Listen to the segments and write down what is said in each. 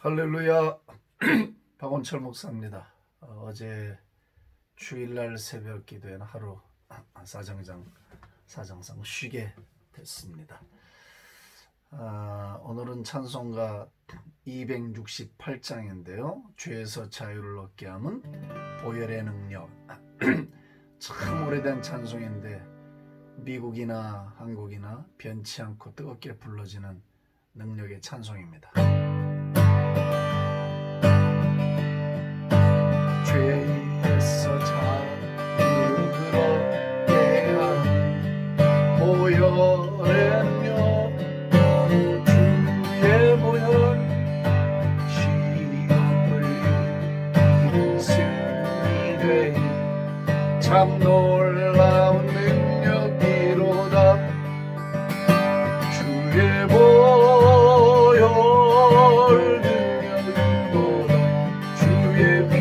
할렐루야. 박원철 목사입니다. 어제 주일날 새벽 기도에는 하루 사정상 쉬게 됐습니다. 오늘은 찬송가 268장인데요. 죄에서 자유를 얻게 함은 보혈의 능력. 참 오래된 찬송인데 미국이나 한국이나 변치 않고 뜨겁게 불러지는 능력의 찬송입니다. 죄에서 자유를 얻게 하는 보혈의 능력, 주의 보혈 시험을 이긴 승리 되이 참 놀라운 능력이로다. 주의 보혈 능력이로다. 주의 피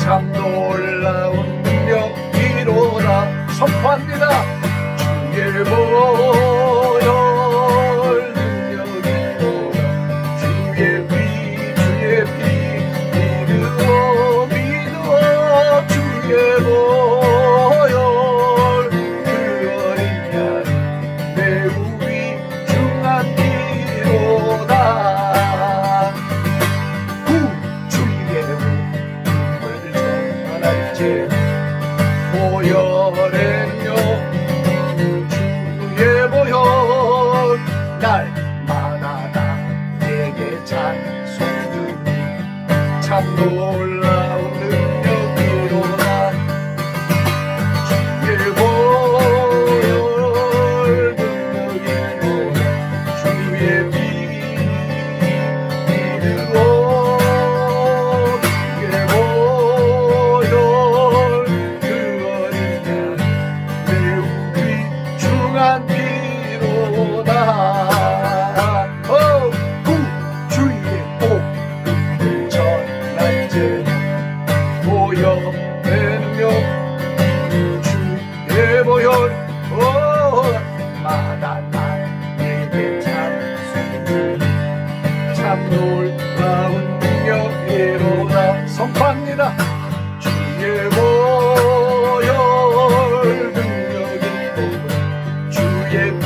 참 놀라운 능력이로다. 선포합니다. 주의 보혈 능력이로다. 주의 피 믿으어 주의 보혈 그 어린 양 매우 귀중한 피로다. 보혈의 능력, 주의 보혈 날마다 나에게 찬송주니 참 놀라운 능력이로다. 주의 보혈 능력이로다. 주의 피 믿으어 마다 나에게 참 놀라운 능력이로다. 선포합니다. 주의 보혈 능력이로다. 주의 피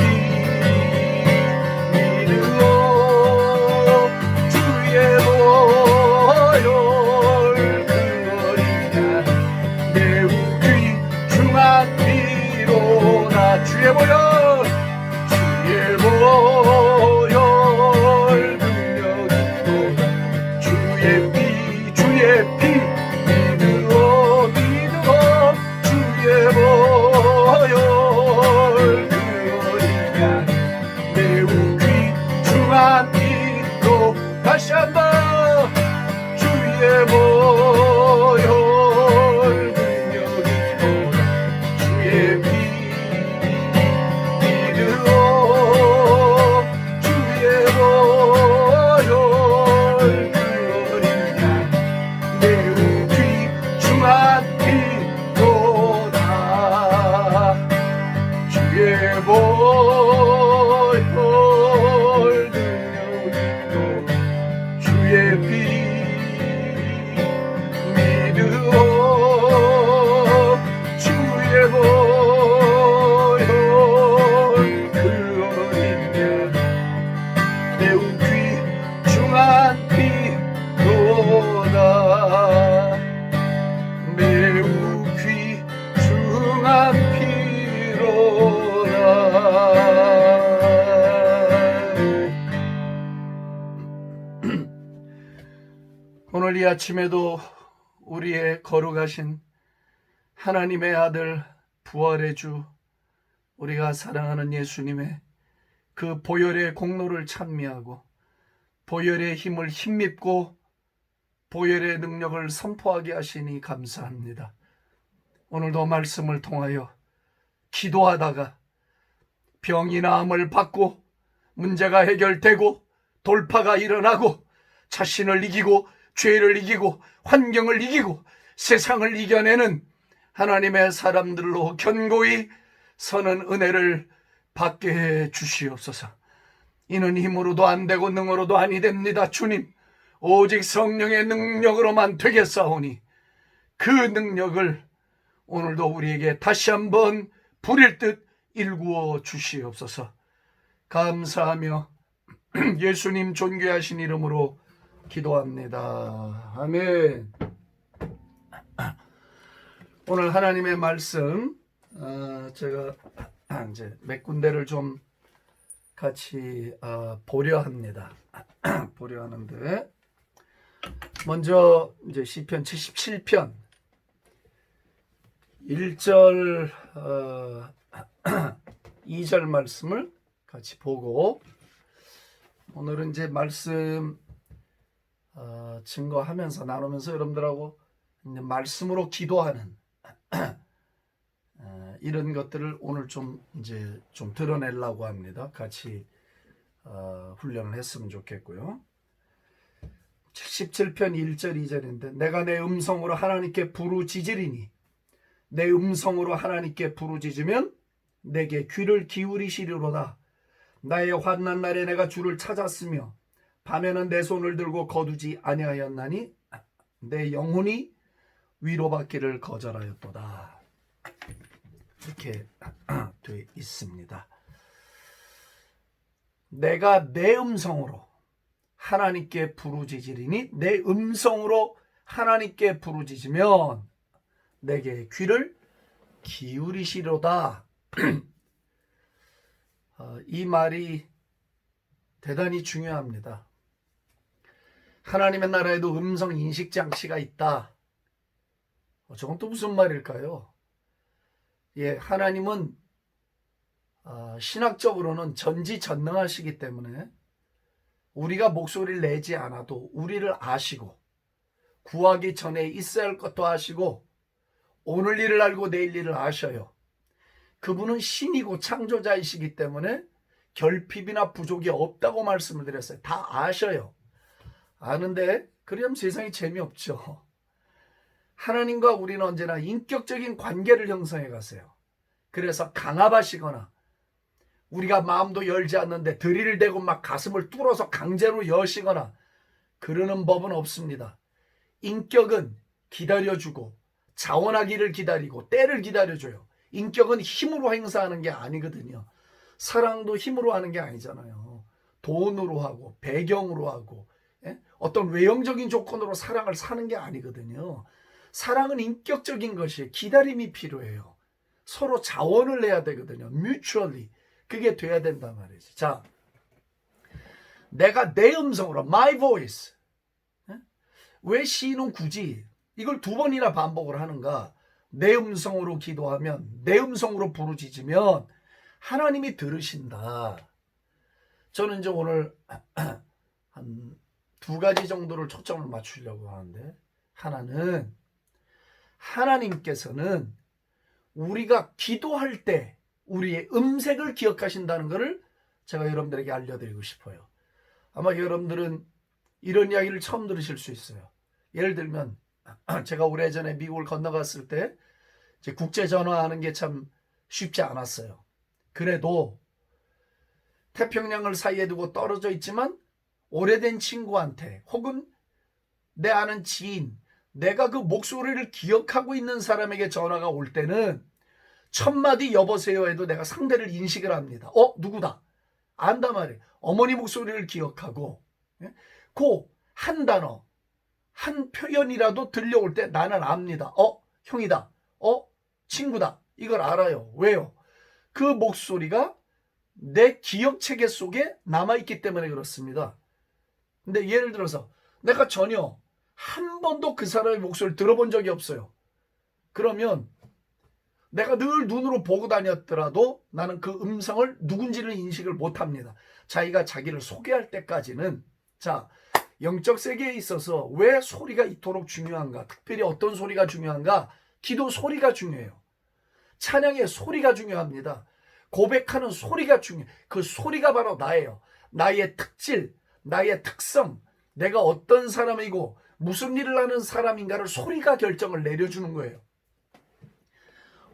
믿으어 주의 보혈 그 어린 양 매우 귀중한 피로다. 주의 보혈 주의 보혈 능력이로다. 주의 피 믿으어 주의 보혈 그 어린 양 매우 귀중한 피로. 다시 한번 주의 보혈 능력이로다. 주의 피 주의 보혈 능력이 매우 귀중한 피로다. 매우 귀중한 피로다. 오늘 이 아침에도 우리의 거룩하신 하나님의 아들 부활의 주, 우리가 사랑하는 예수님의 그 보혈의 공로를 찬미하고 보혈의 힘을 힘입고 보혈의 능력을 선포하게 하시니 감사합니다. 오늘도 말씀을 통하여 기도하다가 병이 나음을 받고 문제가 해결되고 돌파가 일어나고 자신을 이기고 죄를 이기고 환경을 이기고 세상을 이겨내는 하나님의 사람들로 견고히 서는 은혜를 받게 해 주시옵소서. 이는 힘으로도 안 되고 능으로도 아니 됩니다. 주님, 오직 성령의 능력으로만 되겠사오니 그 능력을 오늘도 우리에게 다시 한번 부릴 듯 일구어 주시옵소서. 감사하며 예수님 존귀하신 이름으로 기도합니다. 아멘. 오늘 하나님의 말씀 제가 이제 몇 군데를 좀 같이 보려 합니다. 보려 하는데 먼저 이제 시편 77편 1절 2절 말씀을 같이 보고 오늘은 이제 말씀 증거하면서 나누면서 여러분들하고 이제 말씀으로 기도하는 이런 것들을 오늘 좀 이제 좀 드러내려고 합니다. 같이 훈련을 했으면 좋겠고요. 77편 1절 2절인데 내가 내 음성으로 하나님께 부르짖으리니 내 음성으로 하나님께 부르짖으면 내게 귀를 기울이시리로다. 나의 환난 날에 내가 주를 찾았으며 밤에는 내 손을 들고 거두지 아니하였나니 내 영혼이 위로받기를 거절하였도다. 이렇게 되어 있습니다. 내가 내 음성으로 하나님께 부르짖으리니 내 음성으로 하나님께 부르짖으면 내게 귀를 기울이시로다. 이 말이 대단히 중요합니다. 하나님의 나라에도 음성 인식 장치가 있다. 저건 또 무슨 말일까요? 예, 하나님은 신학적으로는 전지전능하시기 때문에 우리가 목소리를 내지 않아도 우리를 아시고 구하기 전에 있어야 할 것도 아시고 오늘 일을 알고 내일 일을 아셔요. 그분은 신이고 창조자이시기 때문에 결핍이나 부족이 없다고 말씀을 드렸어요. 다 아셔요. 아는데 그러면 세상이 재미없죠. 하나님과 우리는 언제나 인격적인 관계를 형성해 가세요. 그래서 강압하시거나 우리가 마음도 열지 않는데 들이대고 막 가슴을 뚫어서 강제로 여시거나 그러는 법은 없습니다. 인격은 기다려주고 자원하기를 기다리고 때를 기다려줘요. 인격은 힘으로 행사하는 게 아니거든요. 사랑도 힘으로 하는 게 아니잖아요. 돈으로 하고 배경으로 하고 어떤 외형적인 조건으로 사랑을 사는 게 아니거든요. 사랑은 인격적인 것이에요. 기다림이 필요해요. 서로 자원을 해야 되거든요. mutually. 그게 돼야 된단 말이지. 자, 내가 내 음성으로 my voice. 왜 시인은 굳이 이걸 2번이나 반복을 하는가? 내 음성으로 기도하면 내 음성으로 부르짖으면 하나님이 들으신다. 저는 이제 오늘 한 2가지 정도를 초점을 맞추려고 하는데 하나는 하나님께서는 우리가 기도할 때 우리의 음색을 기억하신다는 것을 제가 여러분들에게 알려드리고 싶어요. 아마 여러분들은 이런 이야기를 처음 들으실 수 있어요. 예를 들면 제가 오래전에 미국을 건너갔을 때 이제 국제 전화하는 게 참 쉽지 않았어요. 그래도 태평양을 사이에 두고 떨어져 있지만 오래된 친구한테 혹은 내 아는 지인, 내가 그 목소리를 기억하고 있는 사람에게 전화가 올 때는 1000마디 여보세요 해도 내가 상대를 인식을 합니다. 누구다. 안단 말이에요. 어머니 목소리를 기억하고 예? 그 한 단어 한 표현이라도 들려올 때 나는 압니다. 형이다. 친구다. 이걸 알아요. 왜요? 그 목소리가 내 기억체계 속에 남아있기 때문에 그렇습니다. 근데 예를 들어서 내가 전혀 한 번도 그 사람의 목소리를 들어본 적이 없어요. 그러면 내가 늘 눈으로 보고 다녔더라도 나는 그 음성을 누군지를 인식을 못합니다. 자기가 자기를 소개할 때까지는 자, 영적 세계에 있어서 왜 소리가 이토록 중요한가? 특별히 어떤 소리가 중요한가? 기도 소리가 중요해요. 찬양의 소리가 중요합니다. 고백하는 소리가 중요해요. 그 소리가 바로 나예요. 나의 특질, 나의 특성, 내가 어떤 사람이고 무슨 일을 하는 사람인가를 소리가 결정을 내려주는 거예요.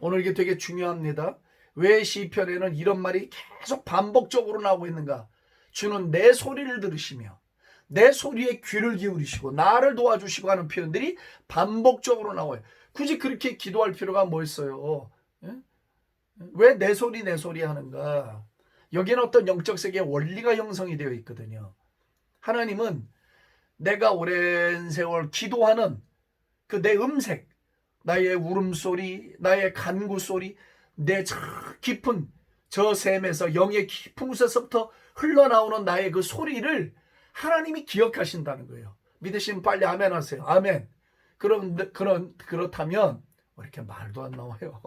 오늘 이게 되게 중요합니다. 왜 시편에는 이런 말이 계속 반복적으로 나오고 있는가? 주는 내 소리를 들으시며 내 소리에 귀를 기울이시고 나를 도와주시고 하는 표현들이 반복적으로 나와요. 굳이 그렇게 기도할 필요가 뭐 있어요? 왜 내 소리 하는가? 여기는 어떤 영적 세계의 원리가 형성이 되어 있거든요. 하나님은 내가 오랜 세월 기도하는 그 내 음색, 나의 울음소리, 나의 간구소리, 내 깊은 저 샘에서 영의 깊은 곳에서부터 흘러나오는 나의 그 소리를 하나님이 기억하신다는 거예요. 믿으시면 빨리 아멘 하세요. 아멘. 그렇다면 이렇게 말도 안 나와요.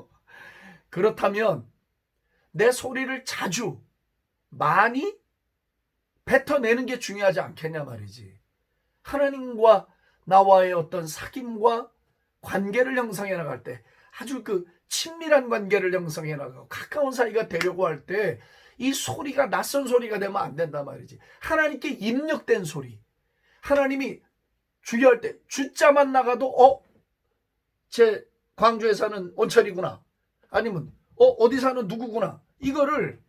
그렇다면 내 소리를 자주 많이 뱉어내는 게 중요하지 않겠냐 말이지. 하나님과 나와의 어떤 사귐과 관계를 형성해 나갈 때 아주 그 친밀한 관계를 형성해 나가고 가까운 사이가 되려고 할 때 이 소리가 낯선 소리가 되면 안 된단 말이지. 하나님께 입력된 소리. 하나님이 주기할 때 주자만 나가도 제 광주에 사는 온철이구나. 아니면 어디 사는 누구구나. 이걸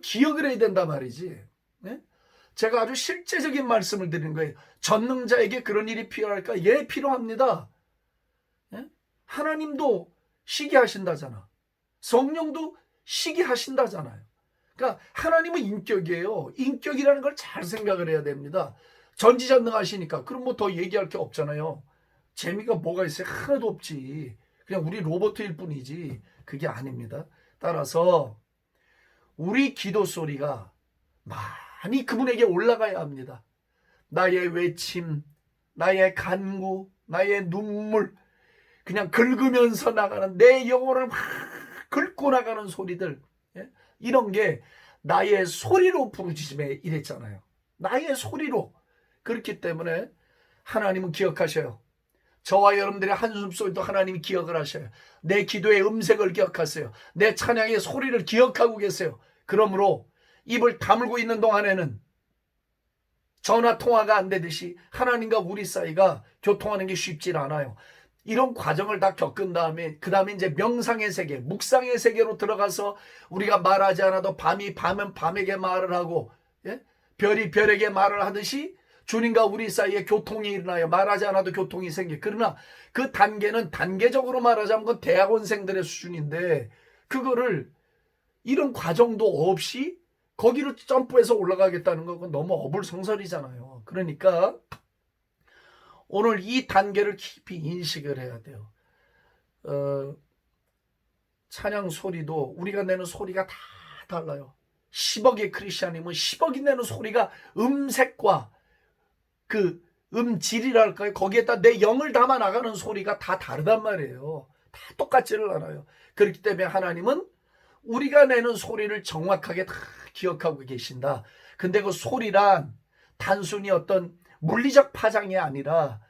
기억을 해야 된단 말이지. 네? 제가 아주 실제적인 말씀을 드리는 거예요. 전능자에게 그런 일이 필요할까? 예, 필요합니다. 네? 하나님도 시기하신다잖아. 성령도 시기하신다잖아요. 그러니까 하나님은 인격이에요. 인격이라는 걸 잘 생각을 해야 됩니다. 전지전능하시니까 그럼 뭐 더 얘기할 게 없잖아요. 재미가 뭐가 있어요? 하나도 없지. 그냥 우리 로봇일 뿐이지. 그게 아닙니다. 따라서 우리 기도 소리가 많이 그분에게 올라가야 합니다. 나의 외침, 나의 간구, 나의 눈물, 그냥 긁으면서 나가는 내 영혼을 막 긁고 나가는 소리들, 이런 게 나의 소리로 부르짖음에 이랬잖아요. 나의 소리로. 그렇기 때문에 하나님은 기억하셔요. 저와 여러분들의 한숨소리도 하나님이 기억을 하셔요. 내 기도의 음색을 기억하세요. 내 찬양의 소리를 기억하고 계세요. 그러므로 입을 다물고 있는 동안에는 전화 통화가 안 되듯이 하나님과 우리 사이가 교통하는 게 쉽지 않아요. 이런 과정을 다 겪은 다음에 그 다음에 이제 명상의 세계, 묵상의 세계로 들어가서 우리가 말하지 않아도 밤이 밤은 밤에게 말을 하고 별이 별에게 말을 하듯이 주님과 우리 사이에 교통이 일어나요. 말하지 않아도 교통이 생겨. 그러나 그 단계는 단계적으로 말하자면 그건 대학원생들의 수준인데 그거를 이런 과정도 없이 거기를 점프해서 올라가겠다는 건 너무 어불성설이잖아요. 그러니까 오늘 이 단계를 깊이 인식을 해야 돼요. 찬양 소리도 우리가 내는 소리가 다 달라요. 10억의 크리스찬이면 10억이 내는 소리가 음색과 그 음질이랄까요? 거기에다 내 영을 담아 나가는 소리가 다 다르단 말이에요. 다 똑같지를 않아요. 그렇기 때문에 하나님은 우리가 내는 소리를 정확하게 다 기억하고 계신다. 근데 그 소리란 단순히 어떤 물리적 파장이 아니라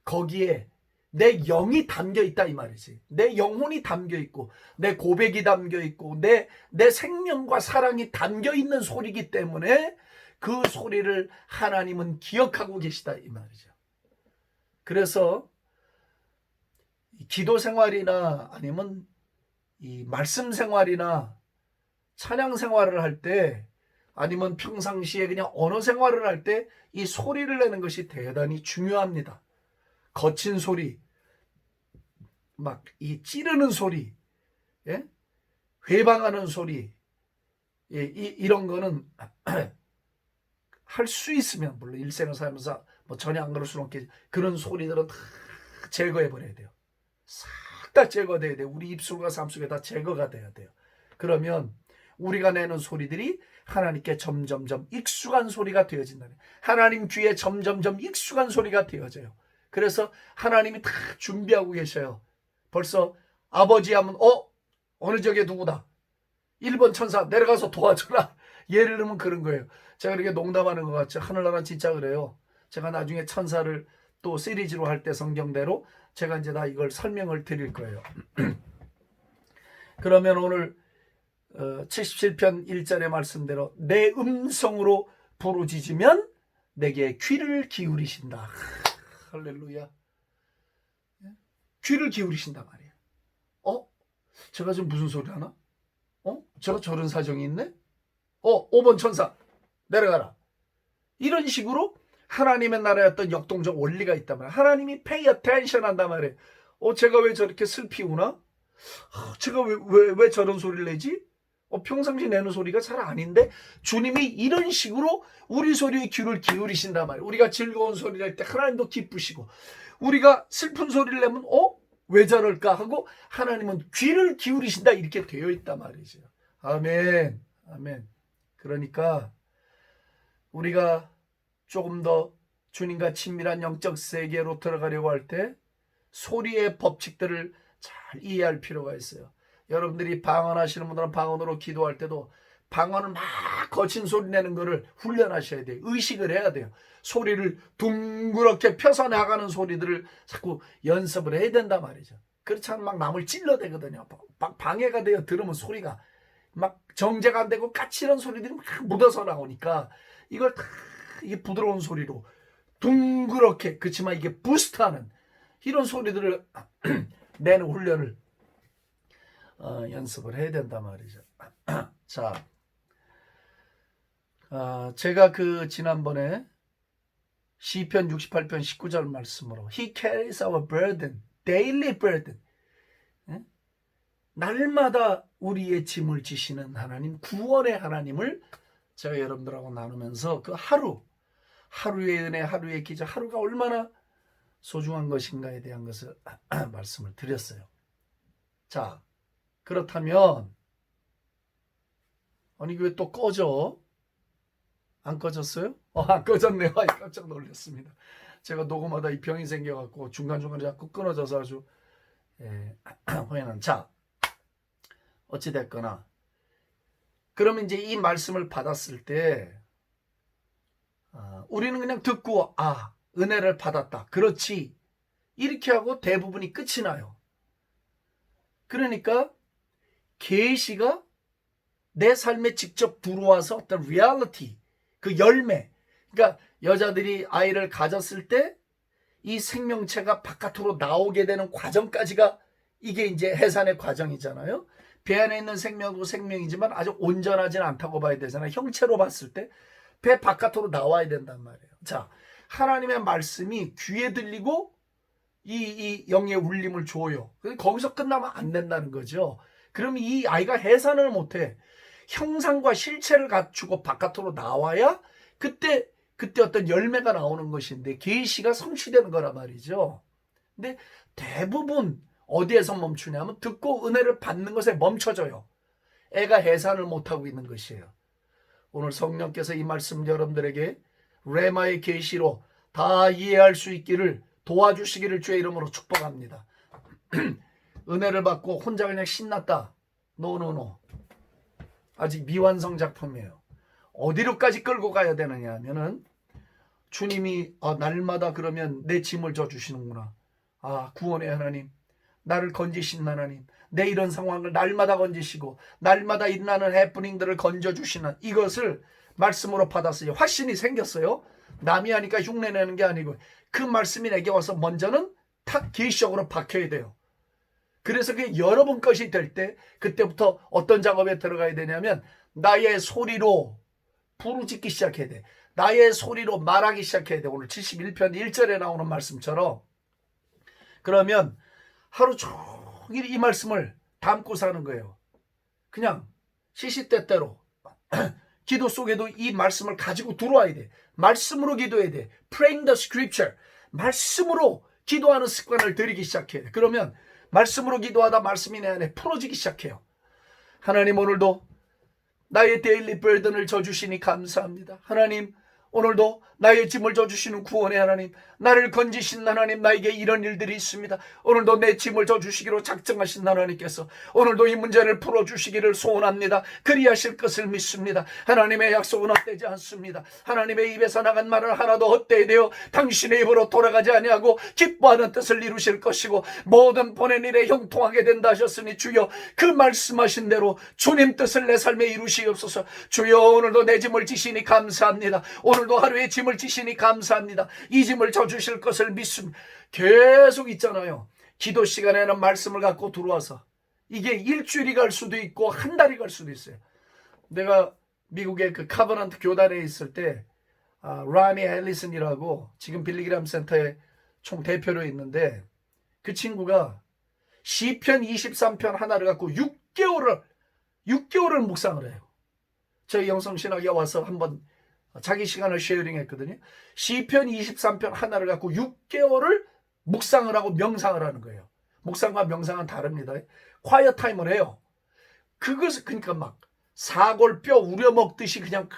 거기에 내 영이 담겨 있다 이 말이지. 내 영혼이 담겨 있고 내 고백이 담겨 있고 내 생명과 사랑이 담겨 있는 소리이기 때문에 그 소리를 하나님은 기억하고 계시다 이 말이죠. 그래서 기도 생활이나 아니면 이 말씀 생활이나 찬양 생활을 할 때 아니면 평상시에 그냥 언어 생활을 할 때 이 소리를 내는 것이 대단히 중요합니다. 거친 소리, 막 이 찌르는 소리, 회방하는 소리, 이런 거는 할 수 있으면 물론 일생을 살면서 뭐 전혀 안 그럴 수는 없겠지. 그런 소리들은 다 제거해 버려야 돼요. 싹 다 제거돼야 돼요. 우리 입술과 삶 속에 다 제거가 돼야 돼요. 그러면 우리가 내는 소리들이 하나님께 점점점 익숙한 소리가 되어진다. 하나님 귀에 점점점 익숙한 소리가 되어져요. 그래서 하나님이 다 준비하고 계셔요. 벌써 아버지 하면 어느 저게 누구다. 1번 천사 내려가서 도와줘라. 예를 들면 그런 거예요. 제가 이렇게 농담하는 것 같죠. 하늘나라는 진짜 그래요. 제가 나중에 천사를 또 시리즈로 할 때 성경대로 제가 이제 다 이걸 설명을 드릴 거예요. 그러면 오늘 77편 1절의 말씀대로 내 음성으로 부르짖으면 내게 귀를 기울이신다. 할렐루야. 귀를 기울이신다 말이에요. 제가 지금 무슨 소리 하나? 제가 저런 사정이 있네? 5번 천사 내려가라. 이런 식으로 하나님의 나라의 어떤 역동적 원리가 있단 말이에요. 하나님이 pay attention 한단 말이에요. 제가 왜 저렇게 슬피 우나? 제가 왜 저런 소리를 내지? 평상시 내는 소리가 잘 아닌데 주님이 이런 식으로 우리 소리에 귀를 기울이신단 말이에요. 우리가 즐거운 소리를 할 때 하나님도 기쁘시고 우리가 슬픈 소리를 내면 왜 저럴까 하고 하나님은 귀를 기울이신다 이렇게 되어 있단 말이죠. 아멘. 아멘. 그러니까 우리가 조금 더 주님과 친밀한 영적 세계로 들어가려고 할 때 소리의 법칙들을 잘 이해할 필요가 있어요. 여러분들이 방언하시는 분들은 방언으로 기도할 때도 방언을 막 거친 소리 내는 거를 훈련하셔야 돼요. 의식을 해야 돼요. 소리를 둥그렇게 펴서 나가는 소리들을 자꾸 연습을 해야 된단 말이죠. 그렇지 않으면 막 남을 찔러대거든요. 막 방해가 되어 들으면 소리가 막 정제가 안 되고 까칠한 소리들이 막 묻어서 나오니까 이걸 다 이게 부드러운 소리로 둥그렇게 그렇지만 이게 부스트하는 이런 소리들을 내는 훈련을 연습을 해야 된단 말이죠. 자, 제가 지난번에 시편 68편 19절 말씀으로 He carries our burden, daily burden. 날마다 우리의 짐을 지시는 하나님, 구원의 하나님을 제가 여러분들하고 나누면서 그 하루의 은혜, 하루의 기적, 하루가 얼마나 소중한 것인가에 대한 것을 말씀을 드렸어요. 자, 그렇다면 아니 왜 또 꺼져? 안 꺼졌어요? 안 꺼졌네요. 깜짝 놀랐습니다. 제가 녹음하다 이 병이 생겨갖고 중간중간에 자꾸 끊어져서 아주 호연한. 자, 어찌됐거나 그러면 이제 이 말씀을 받았을 때 우리는 그냥 듣고 은혜를 받았다. 그렇지. 이렇게 하고 대부분이 끝이 나요. 그러니까 계시가 내 삶에 직접 들어와서 어떤 리얼리티, 그 열매. 그러니까 여자들이 아이를 가졌을 때 이 생명체가 바깥으로 나오게 되는 과정까지가 이게 이제 해산의 과정이잖아요. 배 안에 있는 생명도 생명이지만 아주 온전하지는 않다고 봐야 되잖아요. 형체로 봤을 때 배 바깥으로 나와야 된단 말이에요. 자, 하나님의 말씀이 귀에 들리고 이 영의 울림을 줘요. 거기서 끝나면 안 된다는 거죠. 그럼 이 아이가 해산을 못해. 형상과 실체를 갖추고 바깥으로 나와야 그때 어떤 열매가 나오는 것인데 계시가 성취되는 거란 말이죠. 근데 대부분 어디에서 멈추냐면 듣고 은혜를 받는 것에 멈춰져요. 애가 해산을 못하고 있는 것이에요. 오늘 성령께서 이 말씀 여러분들에게 레마의 계시로 다 이해할 수 있기를 도와주시기를 주의 이름으로 축복합니다. 은혜를 받고 혼자 그냥 신났다. 노. 아직 미완성 작품이에요. 어디로까지 끌고 가야 되느냐 하면은 주님이 날마다 그러면 내 짐을 져주시는구나. 구원의 하나님, 나를 건지신 하나님, 내 이런 상황을 날마다 건지시고 날마다 일어나는 해프닝들을 건져주시는 이것을 말씀으로 받았어요. 확신이 생겼어요. 남이 하니까 흉내내는 게 아니고 그 말씀이 내게 와서 먼저는 탁 계시적으로 박혀야 돼요. 그래서 그게 여러분 것이 될 때 그때부터 어떤 작업에 들어가야 되냐면 나의 소리로 부르짖기 시작해야 돼. 나의 소리로 말하기 시작해야 돼. 오늘 71편 1절에 나오는 말씀처럼. 그러면 하루 종일 이 말씀을 담고 사는 거예요. 그냥 시시때때로 기도 속에도 이 말씀을 가지고 들어와야 돼. 말씀으로 기도해야 돼. Praying the scripture. 말씀으로 기도하는 습관을 들이기 시작해야 돼. 그러면 말씀으로 기도하다 말씀이 내 안에 풀어지기 시작해요. 하나님, 오늘도 나의 데일리 버든을 져주시니 감사합니다. 하나님, 오늘도 나의 짐을 져주시는 구원의 하나님, 나를 건지신 하나님, 나에게 이런 일들이 있습니다. 오늘도 내 짐을 져주시기로 작정하신 하나님께서 오늘도 이 문제를 풀어주시기를 소원합니다. 그리하실 것을 믿습니다. 하나님의 약속은 헛되지 않습니다. 하나님의 입에서 나간 말은 하나도 헛되이 되어 당신의 입으로 돌아가지 아니하고 기뻐하는 뜻을 이루실 것이고 모든 보낸 일에 형통하게 된다 하셨으니 주여, 그 말씀하신 대로 주님 뜻을 내 삶에 이루시옵소서. 주여, 오늘도 내 짐을 지시니 감사합니다. 오늘도 하루의 짐을 지시니 감사합니다. 이 짐을 져주실 것을 믿습니다. 계속 있잖아요. 기도 시간에는 말씀을 갖고 들어와서 이게 일주일이 갈 수도 있고 한 달이 갈 수도 있어요. 내가 미국의 그 카버넌트 교단에 있을 때 라니 앨리슨이라고 지금 빌리그람 센터의 총 대표로 있는데, 그 친구가 시편 23편 하나를 갖고 6개월을 묵상을 해요. 저희 영성신학에 와서 한번 자기 시간을 쉐어링 했거든요. 시편 23편 하나를 갖고 6개월을 묵상을 하고 명상을 하는 거예요. 묵상과 명상은 다릅니다. 콰이어 타임을 해요. 그것을 그러니까 막 사골뼈 우려먹듯이 그냥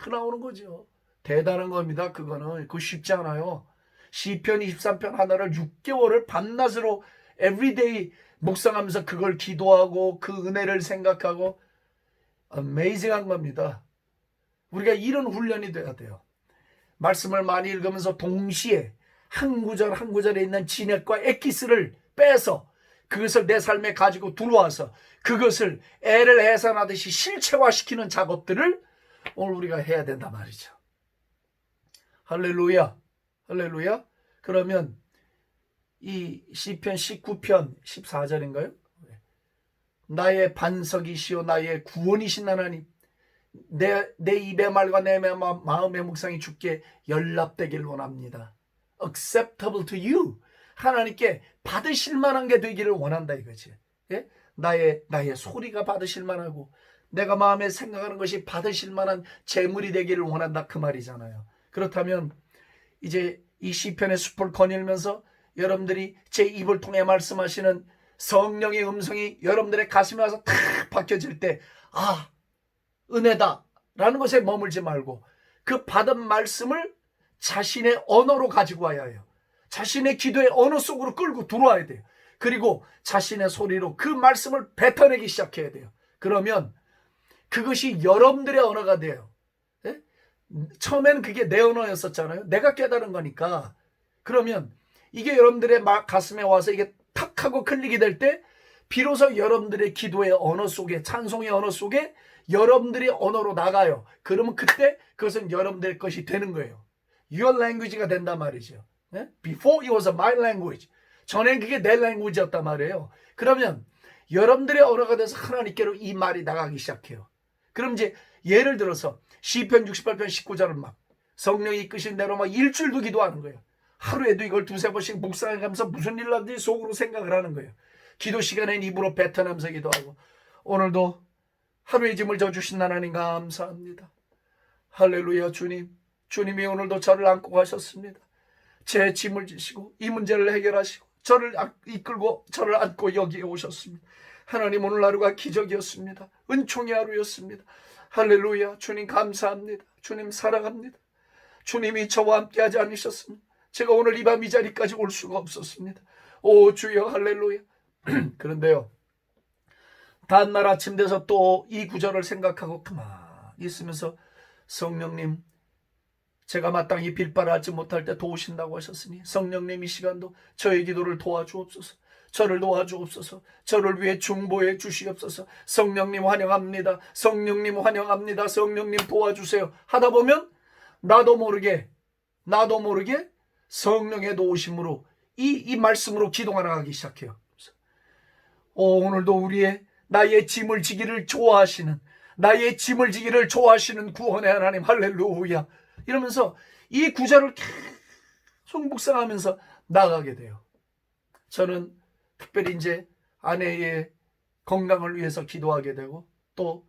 나오는 거죠. 대단한 겁니다. 그거 쉽지 않아요. 시편 23편 하나를 6개월을 밤낮으로 everyday 묵상하면서 그걸 기도하고 그 은혜를 생각하고, 어메이징한 겁니다. 우리가 이런 훈련이 돼야 돼요. 말씀을 많이 읽으면서 동시에 한 구절 한 구절에 있는 진액과 엑기스를 빼서 그것을 내 삶에 가지고 들어와서 그것을 애를 해산하듯이 실체화시키는 작업들을 오늘 우리가 해야 된단 말이죠. 할렐루야, 할렐루야. 그러면 이 시편 19편 14절인가요? 나의 반석이시오 나의 구원이신 하나님, 내 입의 말과 내 마음의 묵상이 주께 연락되길 원합니다. Acceptable to you. 하나님께 받으실 만한 게 되기를 원한다 이거지. 예? 나의 소리가 받으실 만하고 내가 마음에 생각하는 것이 받으실 만한 재물이 되기를 원한다, 그 말이잖아요. 그렇다면 이제 이 시편의 숲을 거닐면서 여러분들이 제 입을 통해 말씀하시는 성령의 음성이 여러분들의 가슴에 와서 탁 박혀질 때, 은혜다 라는 것에 머물지 말고 그 받은 말씀을 자신의 언어로 가지고 와야 해요. 자신의 기도의 언어 속으로 끌고 들어와야 돼요. 그리고 자신의 소리로 그 말씀을 뱉어내기 시작해야 돼요. 그러면 그것이 여러분들의 언어가 돼요. 예? 처음에는 그게 내 언어였었잖아요. 내가 깨달은 거니까. 그러면 이게 여러분들의 가슴에 와서 이게 탁 하고 클릭이 될 때 비로소 여러분들의 기도의 언어 속에, 찬송의 언어 속에 여러분들의 언어로 나가요. 그러면 그때 그것은 여러분들의 것이 되는 거예요. Your language가 된단 말이죠. 네? Before it was my language. 전엔 그게 내 language였단 말이에요. 그러면 여러분들의 언어가 돼서 하나님께로 이 말이 나가기 시작해요. 그럼 이제 예를 들어서 시편 68편 19절은 막 성령이 이끄신 대로 막 일주일도 기도하는 거예요. 하루에도 이걸 두세 번씩 묵상하면서 무슨 일 나는지 속으로 생각을 하는 거예요. 기도 시간엔 입으로 뱉어내면서 기도하고, 오늘도 하루의 짐을 져주신 하나님 감사합니다. 할렐루야. 주님이 오늘도 저를 안고 가셨습니다. 제 짐을 지시고 이 문제를 해결하시고 저를 이끌고 저를 안고 여기에 오셨습니다. 하나님, 오늘 하루가 기적이었습니다. 은총의 하루였습니다. 할렐루야. 주님 감사합니다. 주님 사랑합니다. 주님이 저와 함께 하지 않으셨습니다. 제가 오늘 이 밤 이 자리까지 올 수가 없었습니다. 오 주여, 할렐루야. 그런데요, 다음날 아침 돼서 또 이 구절을 생각하고 가만히 있으면서, 성령님, 제가 마땅히 빌바라지 못할 때 도우신다고 하셨으니 성령님 이 시간도 저의 기도를 도와주옵소서. 저를 도와주옵소서. 저를 위해 중보해 주시옵소서. 성령님 환영합니다. 성령님 환영합니다. 성령님 도와주세요. 하다 보면 나도 모르게 성령의 도우심으로 이 말씀으로 기도가 나가기 시작해요. 오늘도 나의 짐을 지기를 좋아하시는 구원의 하나님, 할렐루야. 이러면서 이 구절을 계속 묵상하면서 나가게 돼요. 저는 특별히 이제 아내의 건강을 위해서 기도하게 되고, 또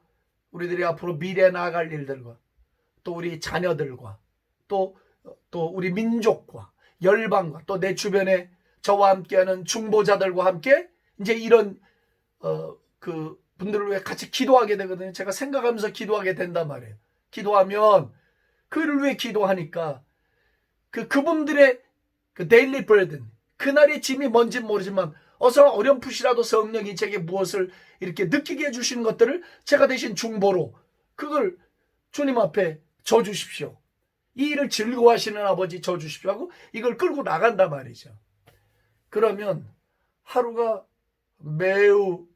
우리들이 앞으로 미래에 나아갈 일들과 또 우리 자녀들과 또 우리 민족과 열방과 또 내 주변에 저와 함께하는 중보자들과 함께 이제 이런 그 분들을 위해 같이 기도하게 되거든요. 제가 생각하면서 기도하게 된단 말이에요. 기도하면 그를 위해 기도하니까 그분들의 그 데일리 버든, 그날의 짐이 뭔지 모르지만 어서 어렴풋이라도 성령이 제게 무엇을 이렇게 느끼게 해주시는 것들을 제가 대신 중보로 그걸 주님 앞에 져주십시오. 이 일을 즐거워하시는 아버지 져주십시오 하고 이걸 끌고 나간단 말이죠. 그러면 하루가 매우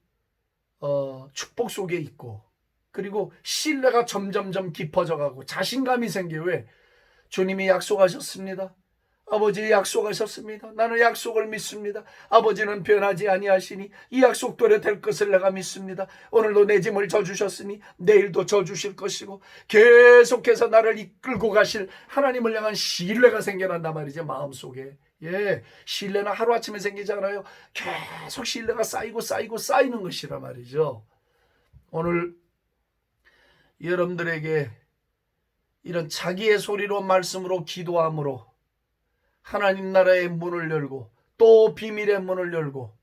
축복 속에 있고, 그리고 신뢰가 점점점 깊어져가고 자신감이 생겨요. 왜? 주님이 약속하셨습니다. 아버지 약속하셨습니다. 나는 약속을 믿습니다. 아버지는 변하지 아니하시니 이 약속대로 될 것을 내가 믿습니다. 오늘도 내 짐을 져주셨으니 내일도 져주실 것이고, 계속해서 나를 이끌고 가실 하나님을 향한 신뢰가 생겨난단 말이죠. 마음속에. 신뢰는 하루아침에 생기지 않아요. 계속 신뢰가 쌓이는 것이란 말이죠. 오늘 여러분들에게 이런 자기의 소리로 말씀으로 기도함으로 하나님 나라의 문을 열고 또 비밀의 문을 열고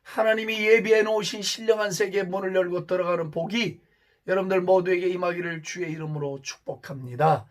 하나님이 예비해 놓으신 신령한 세계의 문을 열고 들어가는 복이 여러분들 모두에게 임하기를 주의 이름으로 축복합니다.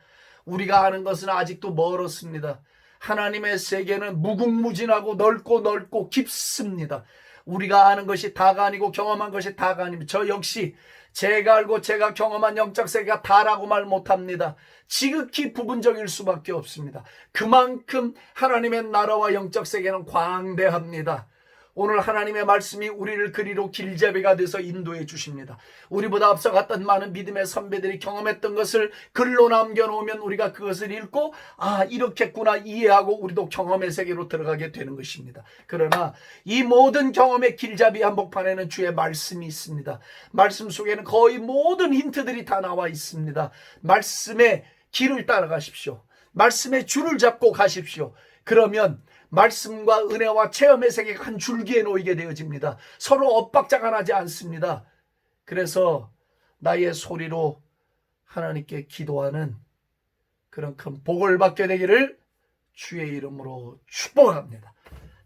우리가 아는 것은 아직도 멀었습니다. 하나님의 세계는 무궁무진하고 넓고 깊습니다. 우리가 아는 것이 다가 아니고 경험한 것이 다가 아닙니다. 저 역시 제가 알고 제가 경험한 영적 세계가 다라고 말 못합니다. 지극히 부분적일 수밖에 없습니다. 그만큼 하나님의 나라와 영적 세계는 광대합니다. 오늘 하나님의 말씀이 우리를 그리로 길잡이가 돼서 인도해 주십니다. 우리보다 앞서갔던 많은 믿음의 선배들이 경험했던 것을 글로 남겨놓으면 우리가 그것을 읽고 이렇겠구나 이해하고 우리도 경험의 세계로 들어가게 되는 것입니다. 그러나 이 모든 경험의 길잡이 한복판에는 주의 말씀이 있습니다. 말씀 속에는 거의 모든 힌트들이 다 나와 있습니다. 말씀의 길을 따라가십시오. 말씀의 줄을 잡고 가십시오. 그러면 말씀과 은혜와 체험의 세계가 한 줄기에 놓이게 되어집니다. 서로 엇박자가 나지 않습니다. 그래서 나의 소리로 하나님께 기도하는 그런 큰 복을 받게 되기를 주의 이름으로 축복합니다.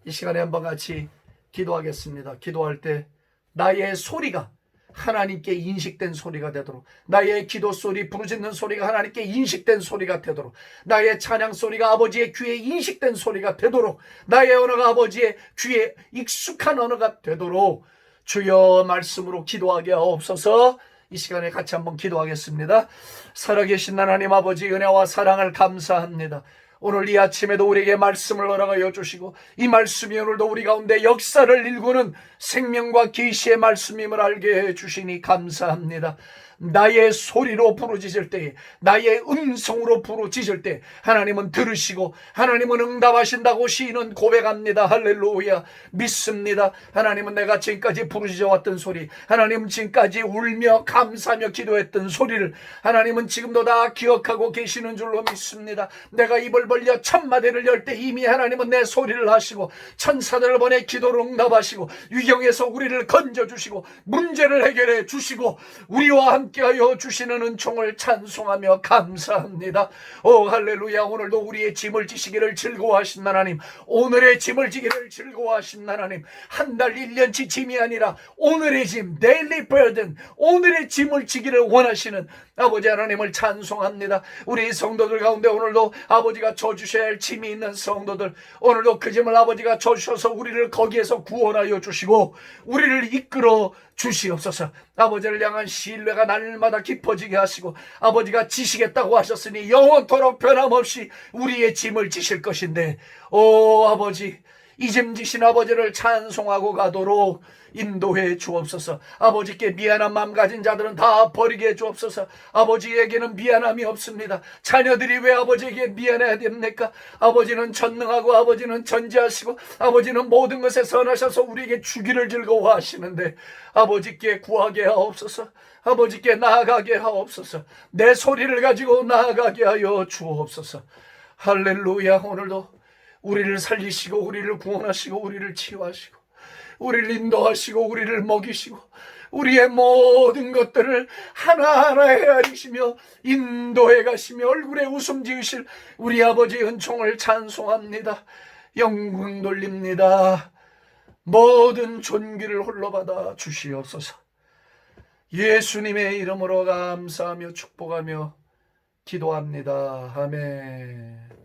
이 시간에 한번 같이 기도하겠습니다. 기도할 때 나의 소리가 하나님께 인식된 소리가 되도록, 나의 기도 소리, 부르짖는 소리가 하나님께 인식된 소리가 되도록, 나의 찬양 소리가 아버지의 귀에 인식된 소리가 되도록, 나의 언어가 아버지의 귀에 익숙한 언어가 되도록 주여 말씀으로 기도하게 하옵소서. 이 시간에 같이 한번 기도하겠습니다. 살아계신 하나님 아버지, 은혜와 사랑을 감사합니다. 오늘 이 아침에도 우리에게 말씀을 허락하여 주시고 이 말씀이 오늘도 우리 가운데 역사를 일구는 생명과 계시의 말씀임을 알게 해주시니 감사합니다. 나의 소리로 부르짖을 때에, 나의 음성으로 부르짖을 때 하나님은 들으시고 하나님은 응답하신다고 시인은 고백합니다. 할렐루야. 믿습니다. 하나님은 내가 지금까지 부르짖어왔던 소리, 하나님은 지금까지 울며 감사하며 기도했던 소리를 하나님은 지금도 다 기억하고 계시는 줄로 믿습니다. 내가 입을 벌려 천마디를 열 때 이미 하나님은 내 소리를 하시고 천사들을 보내 기도를 응답하시고 위경에서 우리를 건져주시고 문제를 해결해 주시고 우리와 함께하여 주시는 은총을 찬송하며 감사합니다. 오 할렐루야. 오늘도 우리의 짐을 지시기를 즐거워하신 하나님, 오늘의 짐을 지기를 즐거워하신 하나님, 한 달 1년치 짐이 아니라 오늘의 짐, 데일리 버든, 오늘의 짐을 지기를 원하시는 아버지 하나님을 찬송합니다. 우리 성도들 가운데 오늘도 아버지가 져주셔야 할 짐이 있는 성도들, 오늘도 그 짐을 아버지가 져주셔서 우리를 거기에서 구원하여 주시고 우리를 이끌어 주시옵소서. 아버지를 향한 신뢰가 날마다 깊어지게 하시고 아버지가 지시겠다고 하셨으니 영원토록 변함없이 우리의 짐을 지실 것인데, 오 아버지, 이 짐 지신 아버지를 찬송하고 가도록 인도해 주옵소서. 아버지께 미안한 마음 가진 자들은 다 버리게 해 주옵소서. 아버지에게는 미안함이 없습니다. 자녀들이 왜 아버지에게 미안해야 됩니까? 아버지는 전능하고 아버지는 전지하시고 아버지는 모든 것에 선하셔서 우리에게 주기를 즐거워하시는데 아버지께 구하게 하옵소서. 아버지께 나아가게 하옵소서. 내 소리를 가지고 나아가게 하여 주옵소서. 할렐루야. 오늘도 우리를 살리시고 우리를 구원하시고 우리를 치유하시고 우리를 인도하시고 우리를 먹이시고 우리의 모든 것들을 하나하나 헤아리시며 인도해 가시며 얼굴에 웃음 지으실 우리 아버지 은총을 찬송합니다. 영광 돌립니다. 모든 존귀를 홀로 받아 주시옵소서. 예수님의 이름으로 감사하며 축복하며 기도합니다. 아멘.